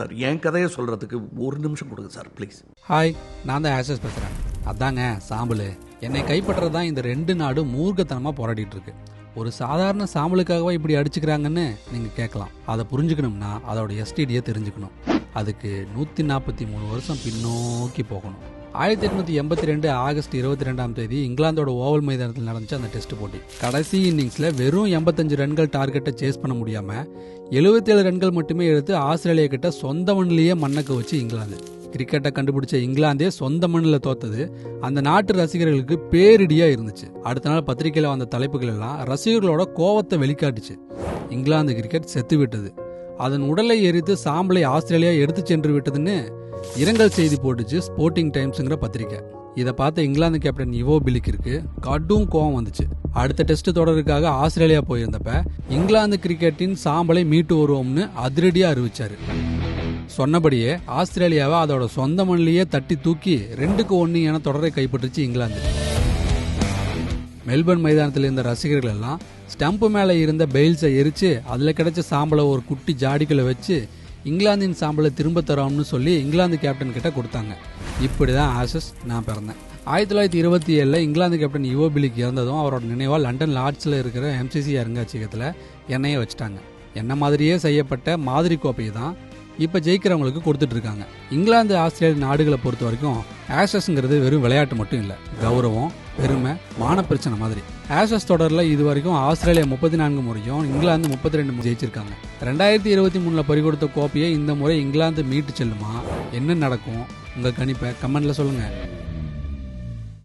Sir என் கதையை சொல்கிறதுக்கு ஒரு நிமிஷம் கொடுங்க சார் ப்ளீஸ். ஹாய், நான் தான் ஆஷஸ் பேசுகிறேன். அதாங்க சாம்பல், என்னை கைப்பற்றுறது தான் இந்த 2 நாடும் மூர்க்கத்தனமாக போராடிட்டு இருக்கு. ஒரு சாதாரண சாம்பலுக்காகவா இப்படி அடிச்சுக்கிறாங்கன்னு நீங்கள் கேட்கலாம். அதை புரிஞ்சுக்கணும்னா அதோட எஸ்டிடியை தெரிஞ்சுக்கணும். அதுக்கு 143 வருஷம் பின்னோக்கி போகணும். 1882 ஆகஸ்ட் 22 இங்கிலாந்தோட ஓவல் மைதானத்தில் நடந்துச்சு அந்த டெஸ்ட் போட்டி. கடைசி இன்னிங்ஸ்ல வெறும் 85 ரன்கள் டார்கெட்டை சேஸ் பண்ண முடியாம 77 ரன்கள் மட்டுமே எடுத்து ஆஸ்திரேலியா கிட்ட சொந்த மண்ணிலேயே மண்ணக்க வச்சு இங்கிலாந்து. கிரிக்கெட்டை கண்டுபிடிச்ச இங்கிலாந்தே சொந்த மண்ணில் தோத்தது அந்த நாட்டு ரசிகர்களுக்கு பேரிடியா இருந்துச்சு. அடுத்த நாள் பத்திரிகையில வந்த தலைப்புகள் எல்லாம் ரசிகர்களோட கோவத்தை வெளிக்காட்டுச்சு. இங்கிலாந்து கிரிக்கெட் செத்து விட்டது, அதன் உடலை எரித்து சாம்பலை ஆஸ்திரேலியா எடுத்து சென்று விட்டதுன்னு இரங்கல் செய்தி போட்டுச்சு ஸ்போர்ட்டிங் டைம்ஸ்ங்கிற பத்திரிக்கை. இதை பார்த்த இங்கிலாந்து கேப்டன் இவோ பிலிக்கிற்கு கடும் கோவம் வந்துச்சு. அடுத்த டெஸ்ட் தொடருக்காக ஆஸ்திரேலியா போயிருந்தப்ப இங்கிலாந்து கிரிக்கெட்டின் சாம்பலை மீட்டு வருவோம்னு அதிரடியா அறிவிச்சாரு. சொன்னபடியே ஆஸ்திரேலியாவை அதோட சொந்த மண்ணிலேயே தட்டி தூக்கி 2-1 என தொடரை கைப்பற்றுச்சு இங்கிலாந்து. மெல்பர்ன் மைதானத்தில் இருந்த ரசிகர்கள் எல்லாம் ஸ்டம்பு மேல இருந்த பெயில்ஸை எரிச்சு அதுல கிடைச்ச சாம்பலை ஒரு குட்டி ஜாடிக்குள்ள வச்சு இங்கிலாந்தின் சாம்பலை திரும்ப தரோம்னு சொல்லி இங்கிலாந்து கேப்டன் கிட்ட கொடுத்தாங்க. இப்படிதான் ஆஷஸ் நான் பிறந்தேன். 1927 இங்கிலாந்து கேப்டன் இவோ பிலிக் இறந்ததும் அவரோட நினைவா லண்டன் லார்ட்ஸ்ல இருக்கிற MCC அருங்காட்சியகத்துல எண்ணெயை வச்சுட்டாங்க. என்ன மாதிரியே செய்யப்பட்ட மாதிரி கோப்பையை தான் இப்ப ஜெயிக்கிறவங்களுக்கு கொடுத்துட்டு இருக்காங்க. இங்கிலாந்து ஆஸ்திரேலிய நாடுகளை பொறுத்த வரைக்கும் ஆஷஸ்ங்கிறது வெறும் விளையாட்டு மட்டும் இல்ல, கௌரவம், பெருமை, மான பிரச்சனை மாதிரி. ஆஷஸ் தொடர்ல இது வரைக்கும் ஆஸ்திரேலியா 34 முறையும் இங்கிலாந்து 32 முறை ஜெயிச்சிருக்காங்க. 2023 பறிகொடுத்த கோப்பையை இந்த முறை இங்கிலாந்து மீட்டு செல்லுமா? என்ன நடக்கும்? உங்க கணிப்பை கமெண்ட்ல சொல்லுங்க.